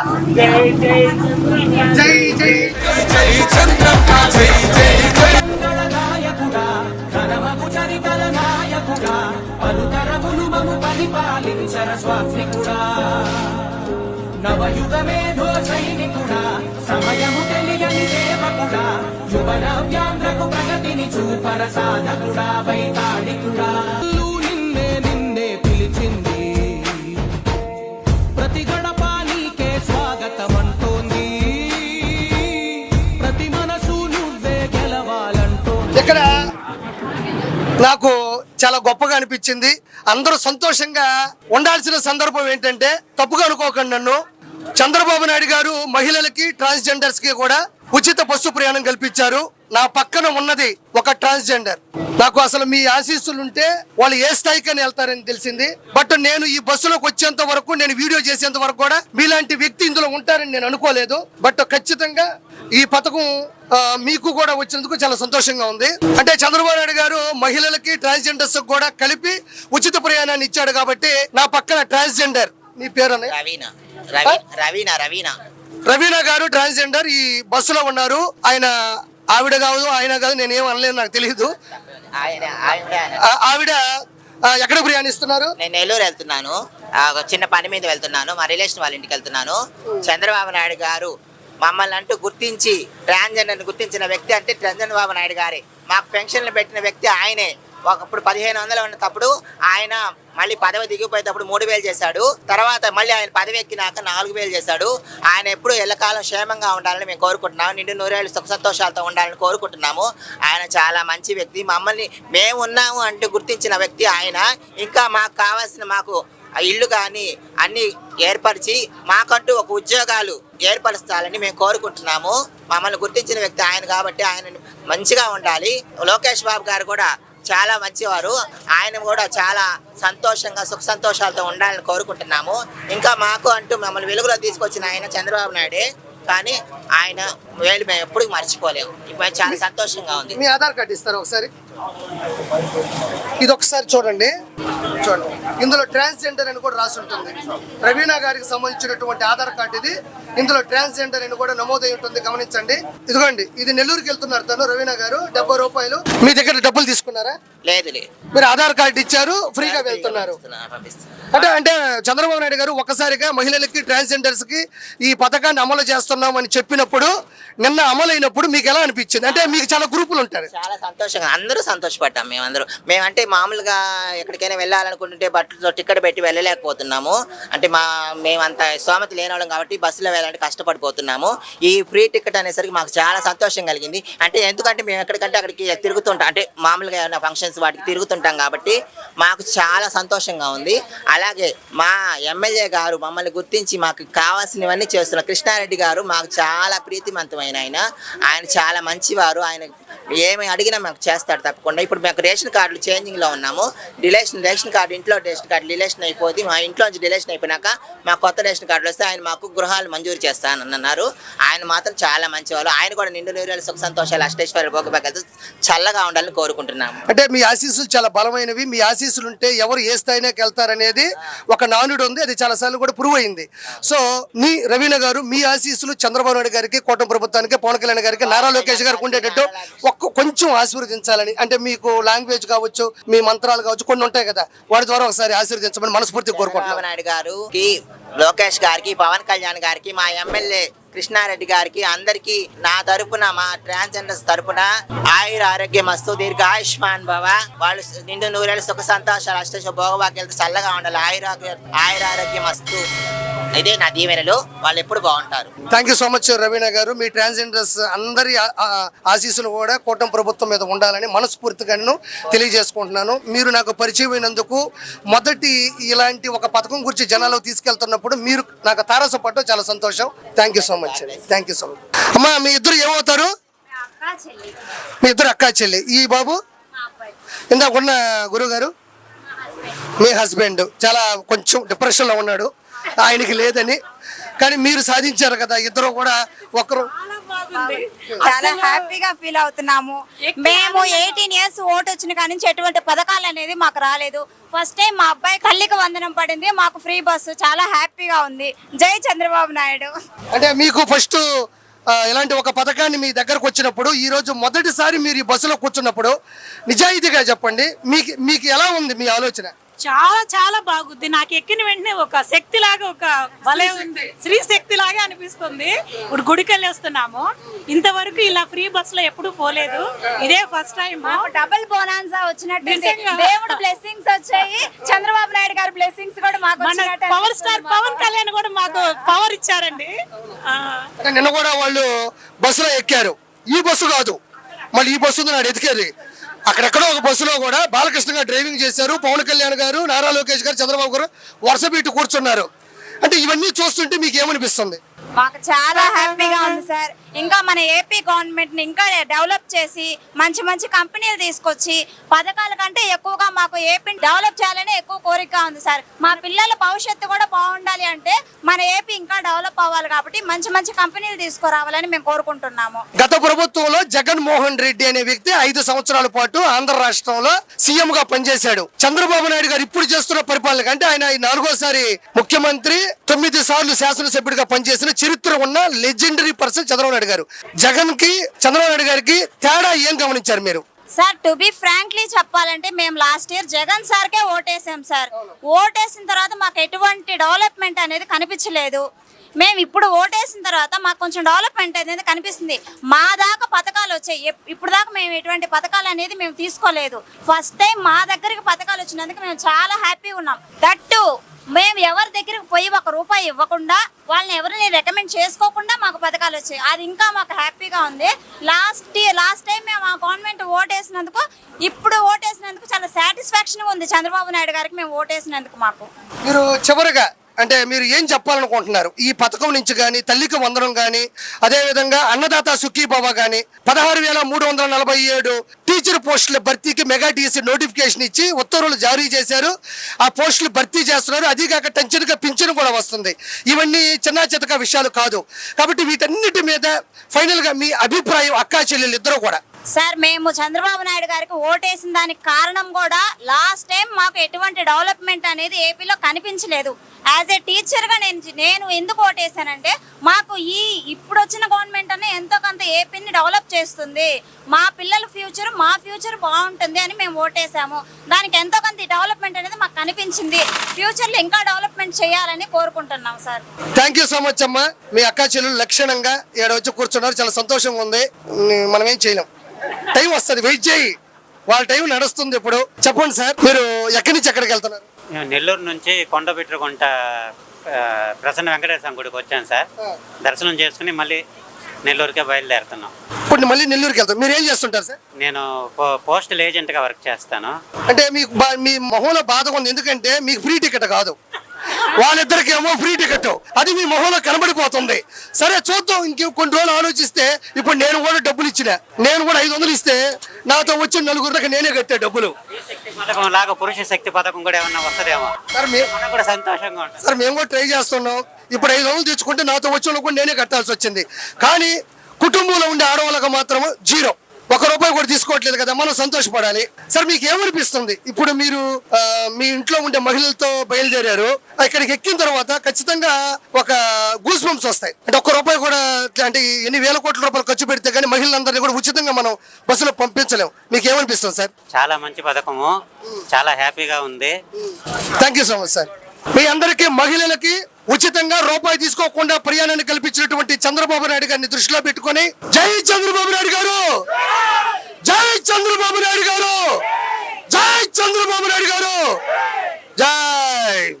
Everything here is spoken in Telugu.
జై జై జై చంద్రన్న జై జై జై నాయకుడా ఘనమగు చరితల నాయకుడా పలుతరములు మము పరిపాలించర స్వామికుడా నవయుగ మేధో సైనికుడా సమయము తెలియని సేవకుడా యువన వ్యాంధ్రకు ప్రగతిని చూపర సాధకుడా వైతాళికుడా నిన్నే నిన్నే పిలిచింది ప్రతి గడప నీకే స్వాగతమంటోంది ప్రతి మనసు నువ్వే గెలవాలంటోంది. ఇక్కడ నాకు చాలా గొప్పగా అనిపించింది. అందరూ సంతోషంగా ఉండాల్సిన సందర్భం ఏంటంటే, తప్పుగా అనుకోకండి నన్ను, చంద్రబాబు నాయుడు గారు మహిళలకి ట్రాన్స్జెండర్స్ కి కూడా ఉచిత బస్సు ప్రయాణం కల్పించారు. నా పక్కన ఉన్నది ఒక ట్రాన్స్జెండర్. నాకు అసలు మీ ఆశీస్సులు ఉంటే వాళ్ళు ఏ స్థాయికని వెళ్తారని తెలిసింది. బట్ నేను ఈ బస్సులోకి వచ్చేంత వరకు, నేను వీడియో చేసేంత వరకు కూడా మీలాంటి వ్యక్తి ఇందులో ఉంటారని నేను అనుకోలేదు. బట్ ఖచ్చితంగా ఈ పథకం మీకు కూడా వచ్చినందుకు చాలా సంతోషంగా ఉంది. అంటే చంద్రబాబు నాయుడు గారు మహిళలకి ట్రాన్స్జెండర్స్ కూడా కలిపి ఉచిత ప్రయాణాన్ని ఇచ్చాడు కాబట్టి నా పక్కన ట్రాన్స్జెండర్, మీ పేరు రవీనా గారు ట్రాన్స్జెండర్ ఈ బస్సులో ఉన్నారు. ఆవిడ కాదు, ఆయన కాదు, నేనేం అనలేదు, నాకు తెలియదు. ఆవిడ ఎక్కడ ప్రయాణిస్తున్నారు? నేను నెల్లూరు వెళ్తున్నాను, చిన్న పని మీద వెళ్తున్నాను, మా రిలేషన్ వాళ్ళ ఇంటికి వెళ్తున్నాను. చంద్రబాబు నాయుడు గారు మమ్మల్ని అంటూ గుర్తించి ట్రాన్స్జెండర్ని గుర్తించిన వ్యక్తి అంటే చంద్రబాబు నాయుడు గారే. మాకు పెన్షన్లు పెట్టిన వ్యక్తి ఆయనే. ఒకప్పుడు 1500 ఉన్నప్పుడు ఆయన మళ్ళీ పదవి దిగిపోయేటప్పుడు 3000 చేశాడు. తర్వాత మళ్ళీ ఆయన పదవి ఎక్కినాక 4000 చేశాడు. ఆయన ఎప్పుడు ఎల్లకాలం క్షేమంగా ఉండాలని మేము కోరుకుంటున్నాము. నిండు నూరేళ్ళు సుఖ సంతోషాలతో ఉండాలని కోరుకుంటున్నాము. ఆయన చాలా మంచి వ్యక్తి. మమ్మల్ని మేము ఉన్నాము అంటూ గుర్తించిన వ్యక్తి ఆయన. ఇంకా మాకు కావాల్సిన మాకు ఇల్లు కానీ అన్ని ఏర్పరిచి మాకంటూ ఒక ఉద్యోగాలు ఏర్పరుస్తాలని మేము కోరుకుంటున్నాము. మమ్మల్ని గుర్తించిన వ్యక్తి ఆయన కాబట్టి ఆయన మంచిగా ఉండాలి. లోకేష్ బాబు గారు కూడా చాలా మంచివారు. ఆయన కూడా చాలా సంతోషంగా సుఖ సంతోషాలతో ఉండాలని కోరుకుంటున్నాము. ఇంకా మాకు అంటూ మమ్మల్ని వెలుగులో తీసుకొచ్చిన ఆయన చంద్రబాబు నాయుడే. కానీ ఆయన వేలు మేము ఎప్పుడు మర్చిపోలేము. ఇప్పుడు చాలా సంతోషంగా ఉంది. మీ ఆధార్ కార్డు ఇస్తారు ఒకసారి, ఇది ఒకసారి చూడండి. ఇందులో ట్రాన్స్జెండర్ అని కూడా రాసి ఉంటుంది. రవీనా గారికి సంబంధించినటువంటి ఆధార్ కార్డు ఇది. ఇందులో ట్రాన్స్జెండర్ అని కూడా నమోదై ఉంటుంది, గమనించండి. ఇదిగోండి, ఇది నెల్లూరుకి వెళ్తున్నారు తను, రవీనా గారు. 70 రూపాయలు. మీ దగ్గర డబ్బులు తీసుకున్నారా? లేదు, మీరు ఆధార్ కార్డు ఇచ్చారు, ఫ్రీగా వెళ్తున్నారు. అంటే చంద్రబాబు నాయుడు గారు ఒక్కసారిగా మహిళలకి ట్రాన్స్జెండర్స్ కి ఈ పథకాన్ని అమలు చేస్తున్నాం అని చెప్పినప్పుడు, నిన్న అమలైనప్పుడు మీకు ఎలా అనిపించింది? అంటే మీకు చాలా గ్రూపులు ఉంటారు. చాలా సంతోషంగా అందరూ సంతోషపడ్డాం. మేమంటే మామూలుగా ఎక్కడికైనా వెళ్ళాలనుకుంటుంటే బట్టలతో టికెట్ పెట్టి వెళ్ళలేకపోతున్నాము. అంటే మేమంత స్తోమత లేనివాళ్ళం కాబట్టి బస్సులో వెళ్ళాలంటే కష్టపడిపోతున్నాము. ఈ ఫ్రీ టికెట్ అనేసరికి మాకు చాలా సంతోషం కలిగింది. అంటే ఎందుకంటే మేము ఎక్కడికంటే అక్కడికి తిరుగుతుంటాం, అంటే మామూలుగా ఏమైనా ఫంక్షన్స్ వాటికి తిరుగుతుంటాం కాబట్టి మాకు చాలా సంతోషంగా ఉంది. అలాగే మా ఎమ్మెల్యే గారు మమ్మల్ని గుర్తించి మాకు కావాల్సినవన్నీ చేస్తున్న కృష్ణారెడ్డి గారు మాకు చాలా ప్రీతిమంతమైన ఆయన చాలా మంచివారు. ఆయన ఏమి అడిగినా మాకు చేస్తాడు తప్పకుండా. ఇప్పుడు మాకు రేషన్ కార్డులు చేంజింగ్లో ఉన్నాము. రేషన్ కార్డు, ఇంట్లో రేషన్ కార్డు డిలేషన్ అయిపోతే, మా ఇంట్లోంచి డిలేషన్ అయిపోయినాక మా కొత్త రేషన్ కార్డులు వస్తే ఆయన మాకు గృహాలు మంజూరు చేస్తానన్నారు. ఆయన మాత్రం చాలా మంచివాళ్ళు. ఆయన కూడా నిండు నూరేళ్ళు సుఖ సంతోషాలు అష్టేశ్వర భోగభాగ్యాలతో చల్లగా ఉండాలని కోరుకుంటున్నాము. అంటే మీ ఆశీస్సులు చాలా బలమైనవి. మీ ఆశీస్సులు ఉంటే ఎవరు ఏ స్థాయిలోకి వెళ్తారనేది ఒక నానుడు ఉంది, అది చాలా సార్లు కూడా ప్రూవ్ అయింది. సో మీ రవీనా గారు, మీ ఆశీస్సులు చంద్రబాబు నాయుడు గారికి, కూటమి ప్రభుత్వానికి, పవన్ కళ్యాణ్ గారికి, నారా లోకేష్ గారికి ఉండేటట్టు కొంచెం ఆశీర్వదించాలని, అంటే మీకు లాంగ్వేజ్ కావచ్చు, మీ మంత్రాలు కావచ్చు, కొన్ని ఉంటాయి కదా, వాటి ద్వారా ఒకసారి ఆశీర్వదించమని మనస్ఫూర్తిగా కోరుకుంటున్నాను. చంద్రబాబు నాయుడు గారికి, లోకేష్ గారికి, పవన్ కళ్యాణ్ గారికి, మా ఎమ్మెల్యే కృష్ణారెడ్డి గారికి, అందరికి నా తరపున, మా ట్రాన్స్జెండర్స్ తరపున ఆయుర ఆరోగ్యం మస్తు, దీర్ఘ ఆయుష్మాన్ భవ. వాళ్ళు నిండు నూరేళ్ళు సుఖ సంతోషాలు అష్టేశ్వర భోగభాగ్యాలతో చల్లగా ఉండాలి. ఆయుర ఆరోగ్యం మస్తు. ఇదే నా దీవెనలు. వాళ్ళు ఎప్పుడు బాగుంటారు. Thank you so much Raveena గారు. మీ ట్రాన్స్జెండర్స్ అందరి ఆశీస్సులు కూడా కూటమి ప్రభుత్వం మీద ఉండాలని మనస్ఫూర్తిగా నేను తెలియజేసుకుంటున్నాను. మీరు నాకు పరిచయం అయినందుకు, మొదటి ఇలాంటి ఒక పథకం గురించి జనాల్లో తీసుకెళ్తున్నప్పుడు మీరు నాకు తారసపడటం చాలా సంతోషం. Thank you so much. Thank you so much. అమ్మా, మీ ఇద్దరు ఏమవుతారు? మీ ఇద్దరు అక్కా చెల్లి. ఈ బాబు ఇందాక ఉన్న గురువు గారు మీ హస్బెండ్ చాలా కొంచెం డిప్రెషన్లో ఉన్నాడు, ఆయనకి లేదని. కానీ మీరు సాధించారు కదా ఇద్దరు కూడా. ఒకరు చాలా హ్యాపీగా ఫీల్ అవుతున్నాము. మేము 18 ఇయర్స్ ఓటు వచ్చిన కాడి నుంచి ఎటువంటి పథకాలు అనేది మాకు రాలేదు. ఫస్ట్ టైం మా అబ్బాయి కళ్ళకి వందనం పడింది, మాకు ఫ్రీ బస్సు, చాలా హ్యాపీగా ఉంది. జై చంద్రబాబు నాయుడు. అంటే మీకు ఫస్ట్ ఇలాంటి ఒక పథకాన్ని మీ దగ్గరకు వచ్చినప్పుడు ఈ రోజు మొదటిసారి మీరు ఈ బస్సులో కూర్చున్నప్పుడు నిజాయితీగా చెప్పండి, మీకు ఎలా ఉంది మీ ఆలోచన? చాలా చాలా బాగుంది. నాకు ఎక్కిన వెంటనే ఒక శక్తి లాగా, ఒక భలే ఉంది, స్త్రీ శక్తి లాగా అనిపిస్తుంది. ఇప్పుడు గుడికి వెళ్ళొస్తున్నాము. ఇంతవరకు ఇలా ఫ్రీ బస్ లో ఎప్పుడు పోలేదు, ఇదే ఫస్ట్ టైం. డబుల్ బోనాన్సా వచ్చినట్టు నిజంగా. దేవుడు బ్లెస్సింగ్స్ వచ్చాయి, చంద్రబాబు నాయుడు గారి బ్లెస్సింగ్స్ కూడా మాకు మన వచ్చినట్టు పవర్ స్టార్ అనిపిస్తుంది పవన్ కళ్యాణ్ కూడా మాకు పవర్ ఇచ్చారండి. అంటే నిన్న కూడా వాళ్ళు బస్సులో ఎక్కారు, ఈ బస్సు కాదు, మళ్ళీ ఈ బస్సు ఉంది నాడు ఎతికేది. అక్కడెక్కడో ఒక బస్సులో కూడా బాలకృష్ణ గారు డ్రైవింగ్ చేశారు, పవన్ కళ్యాణ్ గారు, నారా లోకేష్ గారు, చంద్రబాబు గారు వరుస పెట్టి కూర్చున్నారు. అంటే ఇవన్నీ చూస్తుంటే మీకు ఏమనిపిస్తుంది? మాకు చాలా హ్యాపీగా ఉంది సార్. ఇంకా మన ఏపీ గవర్నమెంట్ ని ఇంకా డెవలప్ చేసి మంచి మంచి కంపెనీలు తీసుకొచ్చి పథకాల కంటే ఎక్కువగా మాకు ఏపీని డెవలప్ చేయాలని ఎక్కువ కోరిక ఉంది సార్. మా పిల్లల భవిష్యత్తు కూడా బాగుండాలి అంటే మన ఏపీ ఇంకా డెవలప్ అవ్వాలి, కాబట్టి మంచి మంచి కంపెనీలు తీసుకురావాలని మేము కోరుకుంటున్నాము. గత ప్రభుత్వంలో జగన్మోహన్ రెడ్డి అనే వ్యక్తి 5 సంవత్సరాల పాటు ఆంధ్ర రాష్ట్రంలో సీఎం గా పనిచేశాడు. చంద్రబాబు నాయుడు గారు ఇప్పుడు చేస్తున్న పరిపాలన కంటే ఆయన 4వ ముఖ్యమంత్రి, 9 సార్లు శాసనసభ్యుడిగా పనిచేసిన చరిత్ర ఉన్న లెజెండరీ పర్సన్ చంద్రబాబు నాయుడు గారు. జగన్ కి చంద్రబాబు నాయుడు గారికి తేడా ఏం గమనించారు మీరు? సార్ టు బి ఫ్రాంక్లీ చెప్పాలంటే మేము లాస్ట్ ఇయర్ జగన్ సార్కే ఓటేసాం సార్. ఓటేసిన తర్వాత మాకు ఎటువంటి డెవలప్మెంట్ అనేది కనిపించలేదు. మేము ఇప్పుడు ఓటేసిన తర్వాత మాకు కొంచెం డెవలప్మెంట్ అనేది కనిపిస్తుంది. మా దాకా పథకాలు వచ్చాయి, ఇప్పుడు దాకా మేము ఎటువంటి పథకాలు అనేది మేము తీసుకోలేదు. ఫస్ట్ టైం మా దగ్గరికి పథకాలు వచ్చినందుకు మేము చాలా హ్యాపీగా ఉన్నాం. దట్టు మేము ఎవరి దగ్గరికి పోయి 1 రూపాయి ఇవ్వకుండా, వాళ్ళని ఎవరిని రికమెండ్ చేసుకోకుండా మాకు పథకాలు వచ్చాయి. అది ఇంకా మాకు హ్యాపీగా ఉంది. లాస్ట్ టైం మేము ఆ గవర్నమెంట్ ఓటేసినందుకు, ఇప్పుడు ఓటేసినందుకు చాలా సాటిస్ఫాక్షన్ ఉంది చంద్రబాబు నాయుడు గారికి మేము ఓటేసినందుకు. మాకు మీరు చివరిగా అంటే మీరు ఏం చెప్పాలనుకుంటున్నారు? ఈ పథకం నుంచి కానీ, తల్లికి వందనం కానీ, అదేవిధంగా అన్నదాత సుఖీభవ కానీ, 16,347 టీచర్ పోస్టుల భర్తీకి మెగా డిఎస్సి నోటిఫికేషన్ ఇచ్చి ఉత్తర్వులు జారీ చేశారు. ఆ పోస్టులు భర్తీ చేస్తున్నారు. అది కాక టెన్షన్గా పింఛను కూడా వస్తుంది. ఇవన్నీ చిన్న చితక విషయాలు కాదు. కాబట్టి వీటన్నిటి మీద ఫైనల్గా మీ అభిప్రాయం, అక్కా చెల్లెలు ఇద్దరు కూడా? సార్ మేము చంద్రబాబు నాయుడు గారికి ఓటేసిన దానికి కారణం కూడా లాస్ట్ టైం మాకు ఎటువంటి డెవలప్మెంట్ అనేది ఏపీలో కనిపించలేదు. యాజ్ ఏ టీచర్గా నేను ఎందుకు ఓటేసానంటే మాకు ఇప్పుడు వచ్చిన గవర్నమెంట్ అనే ఎంతో కొంత ఏపీని డెవలప్ చేస్తుంది, మా పిల్లల మా ఫ్యూచర్ బాగుంటుంది అని మేము ఓటేసాము. దానికి ఎంతో కొంత డెవలప్మెంట్ అనేది మాకు కనిపించింది. ఫ్యూచర్లో ఇంకా డెవలప్మెంట్ చేయాలని కోరుకుంటున్నాం sir. Thank you so much అమ్మా. మీ అక్కా చెల్లెలు లక్షణంగా ఇక్కడ వచ్చి కూర్చున్నారు, చాలా సంతోషంగా ఉంది. మనం ఏం చేయలేం, టైం వస్తుంది, వెయిట్ చేయి, వాళ్ళ టైం నడుస్తుంది. ఇప్పుడు చెప్పండి సార్, మీరు ఎక్కడి నుంచి ఎక్కడికి వెళ్తున్నారు? నేను నెల్లూరు నుంచి కొండబిట్రగుంట ప్రసన్న వెంకటేశ్వర గుడికి వచ్చాను సార్. దర్శనం చేసుకుని మళ్ళీ నెల్లూరుకే బయలుదేరుతున్నాం. ఇప్పుడు మళ్ళీ నెల్లూరుకి వెళ్తాం. మీరు ఏం చేస్తుంటారు సార్? నేను పోస్టల్ ఏజెంట్గా వర్క్ చేస్తాను. అంటే మీకు మీ మొహంలో బాధగా ఉంది, ఎందుకంటే మీకు ఫ్రీ టికెట్ కాదు, వాళ్ళిద్దరికి ఏమో ఫ్రీ టికెట్, అది మీ మొహంలో కనబడిపోతుంది. సరే చూద్దాం, కొన్ని రోజులు ఆలోచిస్తే. ఇప్పుడు నేను కూడా డబ్బులు ఇచ్చిన, నేను కూడా 500 ఇస్తే నాతో వచ్చిన 4 నేనే కట్టే డబ్బులు. పథకం లాగా పురుష శక్తి పథకం కూడా ఏమన్నా వస్తుందేమో సార్ మనకు కూడా సంతోషంగా ఉంటుంది. సార్ మేము కూడా ట్రై చేస్తున్నాం. ఇప్పుడు 500 తెచ్చుకుంటే నాతో వచ్చిన కూడా నేనే కట్టాల్సి వచ్చింది. కానీ కుటుంబంలో ఉండే ఆడవాళ్ళకి మాత్రం 0, 1 రూపాయి కూడా తీసుకోవట్లేదు కదా, మనం సంతోషపడాలి. సార్ మీకు ఏమనిపిస్తుంది? ఇప్పుడు మీరు మీ ఇంట్లో ఉండే మహిళలతో బయలుదేరారు, ఇక్కడికి ఎక్కిన తర్వాత ఖచ్చితంగా ఒక గూస్ బంప్స్ వస్తాయి. అంటే 1 రూపాయి కూడా, అంటే ఎన్ని వేల కోట్ల రూపాయలు ఖర్చు పెడితే కానీ మహిళలందరినీ కూడా ఉచితంగా మనం బస్సులో పంపించలేము. మీకు ఏమనిపిస్తుంది సార్? చాలా మంచి పథకము, చాలా హ్యాపీగా ఉంది. Thank you so much sir. మీ అందరికీ మహిళలకి ఉచితంగా రూపాయి తీసుకోకుండా ప్రయాణాన్ని కల్పించినటువంటి చంద్రబాబు నాయుడు గారిని దృష్టిలో పెట్టుకొని జై చంద్రబాబు నాయుడు గారు, జై చంద్రబాబు నాయుడు గారు, జై చంద్రబాబు నాయుడు గారు, జై.